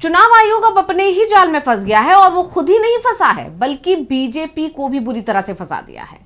चुनाव आयोग अब अपने ही जाल में फंस गया है और वो खुद ही नहीं फंसा है बल्कि बीजेपी को भी बुरी तरह से फंसा दिया है।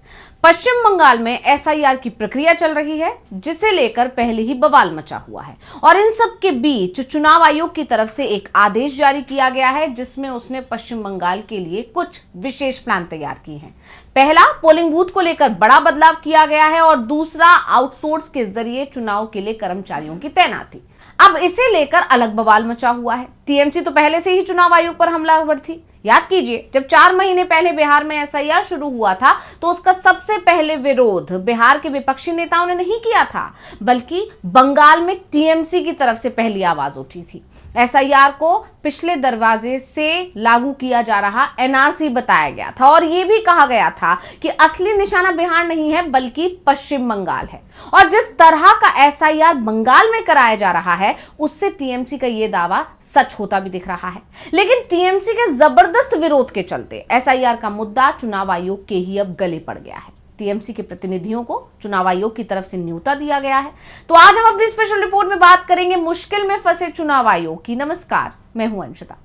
पश्चिम बंगाल में एसआईआर की प्रक्रिया चल रही है जिसे लेकर पहले ही बवाल मचा हुआ है और इन सब के बीच चुनाव आयोग की तरफ से एक आदेश जारी किया गया है जिसमें उसने पश्चिम बंगाल के लिए कुछ विशेष प्लान तैयार किए हैं। पहला, पोलिंग बूथ को लेकर बड़ा बदलाव किया गया है और दूसरा, आउटसोर्स के जरिए चुनाव के लिए कर्मचारियों की तैनाती। अब इसे लेकर अलग बवाल मचा हुआ है। टीएमसी तो पहले से ही चुनाव आयोग पर हमलावर थी। याद कीजिए, जब 4 महीने पहले बिहार में एसआईआर शुरू हुआ था तो उसका सबसे पहले विरोध बिहार के विपक्षी नेताओं ने नहीं किया था बल्कि बंगाल में टीएमसी की तरफ से पहली आवाज उठी थी। एसआईआर को पिछले दरवाजे से लागू किया जा रहा एनआरसी बताया गया था और यह भी कहा गया था कि असली निशाना बिहार नहीं है बल्कि पश्चिम बंगाल है। और जिस तरह का एसआईआर बंगाल में कराया जा रहा है उससे टीएमसी का यह दावा सच होता भी दिख रहा है। लेकिन टीएमसी के जबरदस्त विरोध के चलते एसआईआर का मुद्दा चुनाव आयोग के ही अब गले पड़ गया है। टीएमसी के प्रतिनिधियों को चुनाव आयोग की तरफ से न्योता दिया गया है। तो आज हम अपनी स्पेशल रिपोर्ट में बात करेंगे मुश्किल में फंसे चुनाव आयोग की। नमस्कार, मैं हूं अंशिता।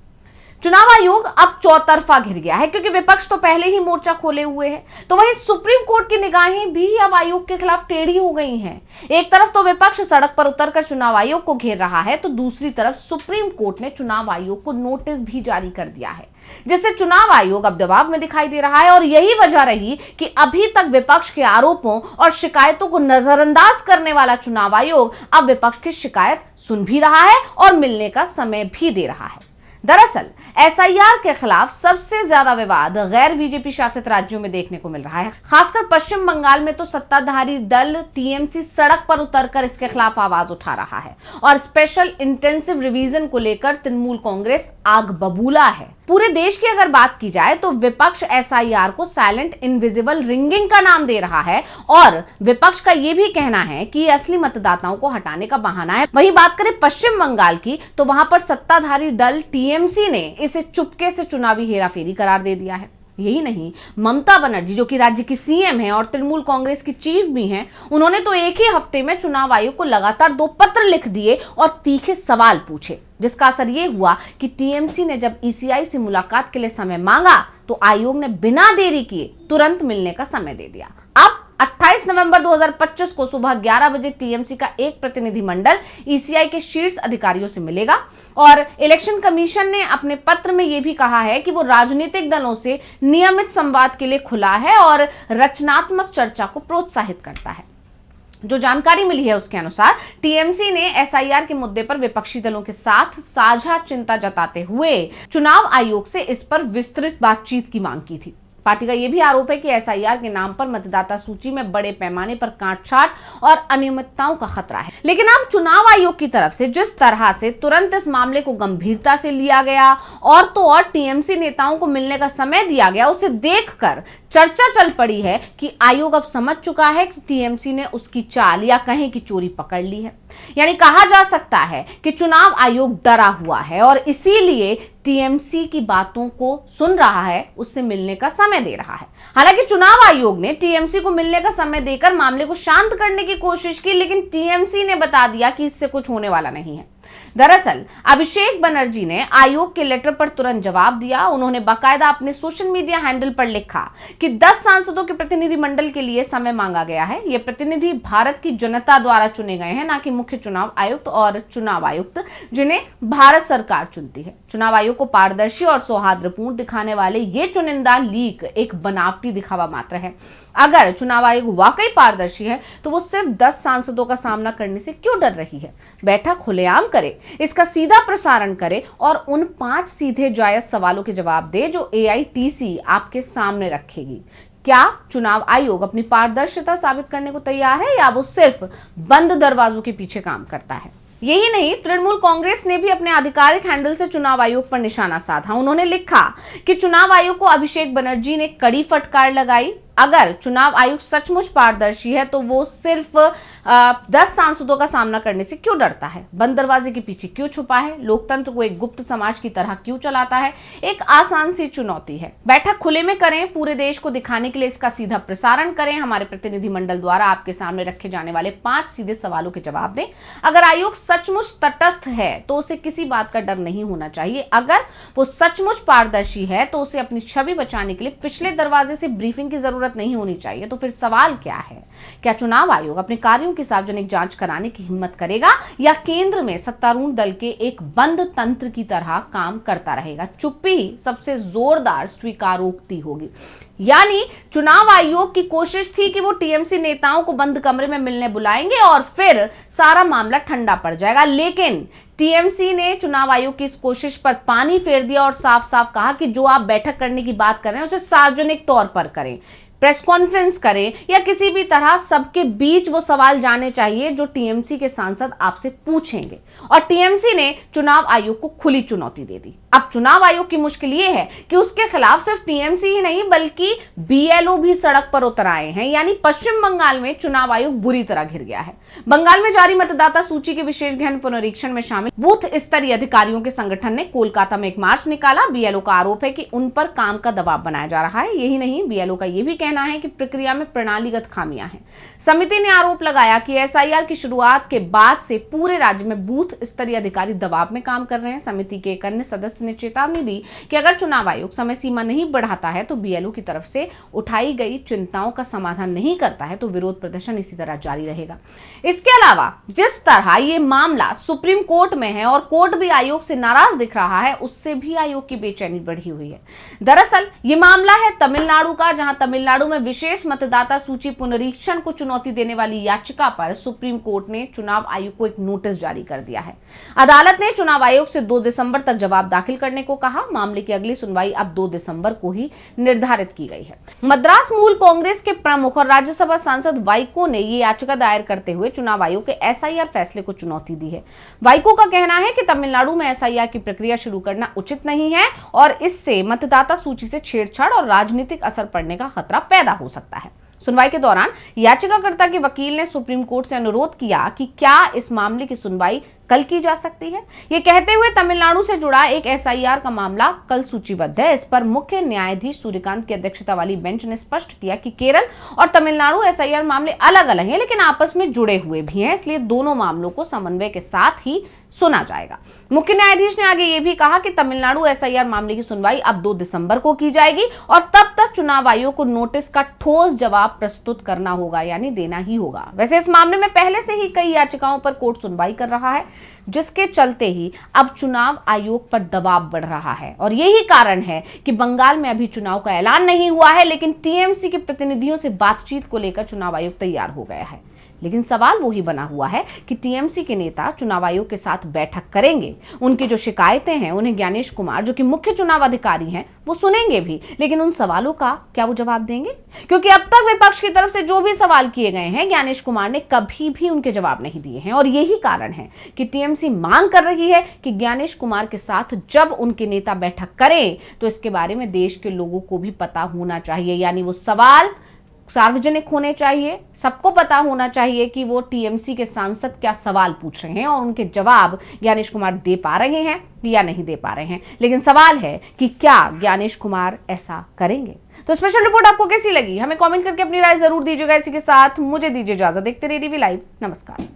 चुनाव आयोग अब चौतरफा घिर गया है क्योंकि विपक्ष तो पहले ही मोर्चा खोले हुए है, तो वहीं सुप्रीम कोर्ट की निगाहें भी अब आयोग के खिलाफ टेढ़ी हो गई हैं। एक तरफ तो विपक्ष सड़क पर उतरकर चुनाव आयोग को घेर रहा है तो दूसरी तरफ सुप्रीम कोर्ट ने चुनाव आयोग को नोटिस भी जारी कर दिया है जिससे चुनाव आयोग अब दबाव में दिखाई दे रहा है। और यही वजह रही कि अभी तक विपक्ष के आरोपों और शिकायतों को नजरअंदाज करने वाला चुनाव आयोग अब विपक्ष की शिकायत सुन भी रहा है और मिलने का समय भी दे रहा है। दरअसल एसआईआर के खिलाफ सबसे ज्यादा विवाद गैर बीजेपी शासित राज्यों में देखने को मिल रहा है। खासकर पश्चिम बंगाल में तो सत्ताधारी दल टीएमसी सड़क पर उतरकर इसके खिलाफ आवाज उठा रहा है और स्पेशल इंटेंसिव रिवीजन को लेकर तृणमूल कांग्रेस आग बबूला है। पूरे देश की अगर बात की जाए तो विपक्ष एसआईआर को साइलेंट इनविजिबल रिंगिंग का नाम दे रहा है और विपक्ष का यह भी कहना है कि असली मतदाताओं को हटाने का बहाना है। वहीं बात करें पश्चिम बंगाल की तो वहां पर सत्ताधारी दल टीएमसी ने इसे चुपके से चुनावी हेराफेरी करार दे दिया है। यही नहीं, ममता बनर्जी जो कि राज्य की सीएम है और तृणमूल कांग्रेस की चीफ भी हैं, उन्होंने तो एक ही हफ्ते में चुनाव आयोग को लगातार 2 पत्र लिख दिए और तीखे सवाल पूछे जिसका असर यह हुआ कि टीएमसी ने जब ईसीआई से मुलाकात के लिए समय मांगा तो आयोग ने बिना देरी किए तुरंत मिलने का समय दे दिया। अब 28 नवंबर 2025 को सुबह 11 बजे टीएमसी का एक प्रतिनिधिमंडल ईसीआई के शीर्ष अधिकारियों से मिलेगा और इलेक्शन कमीशन ने अपने पत्र में यह भी कहा है कि वो राजनीतिक दलों से नियमित संवाद के लिए खुला है और रचनात्मक चर्चा को प्रोत्साहित करता है। जो जानकारी मिली है उसके अनुसार टीएमसी ने एसआईआर के मुद्दे पर विपक्षी दलों के साथ साझा चिंता जताते हुए चुनाव आयोग से इस पर विस्तृत बातचीत की मांग की थी। पार्टी का यह भी आरोप है कि एसआईआर के नाम पर मतदाता सूची में बड़े पैमाने पर काटछाट और अनियमितताओं का खतरा है। लेकिन अब चुनाव आयोग की तरफ से जिस तरह से तुरंत इस मामले को गंभीरता से लिया गया और तो और टीएमसी नेताओं को मिलने का समय दिया गया, उसे देखकर चर्चा चल पड़ी है कि आयोग अब समझ चुका है कि टीएमसी ने उसकी चाल या कहें कि चोरी पकड़ ली है। यानी कहा जा सकता है कि चुनाव आयोग डरा हुआ है और इसीलिए टीएमसी की बातों को सुन रहा है, उससे मिलने का समय दे रहा है। हालांकि चुनाव आयोग ने टीएमसी को मिलने का समय देकर मामले को शांत करने की कोशिश की, लेकिन टीएमसी ने बता दिया कि इससे कुछ होने वाला नहीं है। दरअसल अभिषेक बनर्जी ने आयोग के लेटर पर तुरंत जवाब दिया। उन्होंने बाकायदा अपने सोशल मीडिया हैंडल पर लिखा कि 10 सांसदों के प्रतिनिधि मंडल के लिए समय मांगा गया है। ये प्रतिनिधि भारत की जनता द्वारा चुने गए हैं, ना कि मुख्य चुनाव आयुक्त और चुनाव आयुक्त जिन्हें भारत सरकार चुनती है। चुनाव आयोग को पारदर्शी और सौहार्दपूर्ण दिखाने वाले ये चुनिंदा लीक एक बनावटी दिखावा मात्र है। अगर चुनाव आयोग वाकई पारदर्शी है तो वो सिर्फ 10 सांसदों का सामना करने से क्यों डर रही है? बैठक खुलेआम करे, इसका सीधा प्रसारण करे और उन 5 सीधे जायज सवालों के जवाब दे जो एआईटीसी आपके सामने रखेगी। क्या चुनाव आयोग अपनी पारदर्शिता साबित करने को तैयार है या वो सिर्फ बंद दरवाजों के पीछे काम करता है? यही नहीं, तृणमूल कांग्रेस ने भी अपने आधिकारिक हैंडल से चुनाव आयोग पर निशाना साधा। उन्होंने लिखा कि चुनाव आयोग को अभिषेक बनर्जी ने कड़ी फटकार लगाई। अगर चुनाव आयोग सचमुच पारदर्शी है तो वो सिर्फ 10 सांसदों का सामना करने से क्यों डरता है, बंद दरवाजे के पीछे क्यों छुपा है, लोकतंत्र को एक गुप्त समाज की तरह क्यों चलाता है। एक आसान सी चुनौती है, बैठक खुले में करें, पूरे देश को दिखाने के लिए इसका सीधा प्रसारण करें। हमारे प्रतिनिधि मंडल द्वारा आपके सामने रखे जाने वाले 5 सीधे सवालों के जवाब दें। अगर आयोग सचमुच तटस्थ है तो उसे किसी बात का डर नहीं होना चाहिए। अगर वो सचमुच पारदर्शी है तो उसे अपनी छवि बचाने के लिए पिछले दरवाजे से ब्रीफिंग की जरूरत नहीं होनी चाहिए। तो फिर सवाल क्या है, क्या चुनाव आयोग अपने कार्यों की सार्वजनिक जांच कराने की हिम्मत करेगा या केंद्र में सत्तारूढ़ दल के एक बंद तंत्र की तरह काम करता रहेगा। चुप्पी ही सबसे जोरदार स्वीकारोक्ति होगी। यानी चुनाव आयोग की कोशिश थी कि वो टीएमसी नेताओं को बंद कमरे में मिलने बुलाएंगे और फिर सारा मामला ठंडा पड़ जाएगा, लेकिन टीएमसी ने चुनाव आयोग की इस कोशिश पर पानी फेर दिया और साफ साफ कहा कि जो आप बैठक करने की बात कर रहे हैं उसे सार्वजनिक तौर पर करें, प्रेस कॉन्फ्रेंस करें या किसी भी तरह सबके बीच वो सवाल जाने चाहिए जो टीएमसी के सांसद आपसे पूछेंगे। और टीएमसी ने चुनाव आयोग को खुली चुनौती दे दी। अब चुनाव आयोग की मुश्किल ये है कि उसके खिलाफ सिर्फ टीएमसी ही नहीं बल्कि बीएलओ भी सड़क पर उतर आए हैं। यानी पश्चिम बंगाल में चुनाव आयोग बुरी तरह घिर गया है। बंगाल में जारी मतदाता सूची के विशेष गहन पुनरीक्षण में शामिल बूथ स्तरीय अधिकारियों के संगठन ने कोलकाता में एक मार्च निकाला। बीएलओ का आरोप है कि उन पर काम का दबाव बनाया जा रहा है। यही नहीं, बीएलओ का यह भी कहना है कि प्रक्रिया में प्रणालीगत खामियां हैं। समिति ने आरोप लगाया कि एसआईआर की शुरुआत के बाद से पूरे राज्य में बूथ स्तरीय अधिकारी दबाव में काम कर रहे हैं। समिति के एक अन्य सदस्य ने चेतावनी दी कि अगर चुनाव आयोग समय सीमा नहीं बढ़ाता है तो बीएलओ की तरफ से उठाई गई चिंताओं का समाधान नहीं करता है तो विरोध प्रदर्शन इसी तरह जारी रहेगा। इसके अलावा जिस तरह ये मामला सुप्रीम कोर्ट में है और कोर्ट भी आयोग से नाराज दिख रहा है, उससे भी आयोग की बेचैनी बढ़ी हुई है। दरअसल ये मामला है तमिलनाडु का, जहां तमिलनाडु में विशेष मतदाता सूची पुनरीक्षण को चुनौती देने वाली याचिका पर सुप्रीम कोर्ट ने चुनाव आयोग को एक नोटिस जारी कर दिया है। अदालत ने चुनाव आयोग से 2 दिसंबर तक जवाब दाखिल करने को कहा। मामले की अगली सुनवाई अब 2 दिसंबर को ही निर्धारित की गई है। मद्रास मूल कांग्रेस के प्रमुख और राज्यसभा सांसद वाइको ने ये याचिका दायर करते हुए चुनाव आयोग के एसआईआर फैसले को चुनौती दी है। वाइको का कहना है कि तमिलनाडु में एसआईआर की प्रक्रिया शुरू करना उचित नहीं है और इससे मतदाता सूची से छेड़छाड़ और राजनीतिक असर पड़ने का खतरा पैदा हो सकता है। सुनवाई के दौरान याचिकाकर्ता के वकील ने सुप्रीम कोर्ट से अनुरोध किया कि क्या इस मामले की सुनवाई कल की जा सकती है। ये कहते हुए तमिलनाडु से जुड़ा एक एसआईआर का मामला कल सूचीबद्ध है। इस पर मुख्य न्यायाधीश सूर्यकांत की अध्यक्षता वाली बेंच ने स्पष्ट किया कि केरल और तमिलनाडु एसआईआर मामले अलग अलग हैं लेकिन आपस में जुड़े हुए भी हैं, इसलिए दोनों मामलों को समन्वय के साथ ही सुना जाएगा। मुख्य न्यायाधीश ने आगे ये भी कहा कि तमिलनाडु एसआईआर मामले की सुनवाई अब 2 दिसंबर को की जाएगी और तब तक चुनाव आयोग को नोटिस का ठोस जवाब प्रस्तुत करना होगा, यानी देना ही होगा। वैसे इस मामले में पहले से ही कई याचिकाओं पर कोर्ट सुनवाई कर रहा है, जिसके चलते ही अब चुनाव आयोग पर दबाव बढ़ रहा है और यही कारण है कि बंगाल में अभी चुनाव का ऐलान नहीं हुआ है, लेकिन टीएमसी के प्रतिनिधियों से बातचीत को लेकर चुनाव आयोग तैयार हो गया है। लेकिन सवाल वही बना हुआ है कि टीएमसी के नेता चुनाव आयोग के साथ बैठक करेंगे, उनकी जो शिकायतें हैं उन्हें ज्ञानेश कुमार जो कि मुख्य चुनाव अधिकारी हैं वो सुनेंगे भी, लेकिन उन सवालों का क्या वो जवाब देंगे? क्योंकि अब तक विपक्ष की तरफ से जो भी सवाल किए गए हैं ज्ञानेश कुमार ने कभी भी उनके जवाब नहीं दिए हैं और यही कारण है कि टीएमसी मांग कर रही है कि ज्ञानेश कुमार के साथ जब उनके नेता बैठक करें तो इसके बारे में देश के लोगों को भी पता होना चाहिए, यानी वो सवाल सार्वजनिक होने चाहिए, सबको पता होना चाहिए कि वो टीएमसी के सांसद क्या सवाल पूछ रहे हैं और उनके जवाब ज्ञानेश कुमार दे पा रहे हैं या नहीं दे पा रहे हैं। लेकिन सवाल है कि क्या ज्ञानेश कुमार ऐसा करेंगे? तो स्पेशल रिपोर्ट आपको कैसी लगी हमें कमेंट करके अपनी राय जरूर दीजिएगा। इसी के साथ मुझे दीजिए इजाजत। देखते रहिए टीवी लाइव। नमस्कार।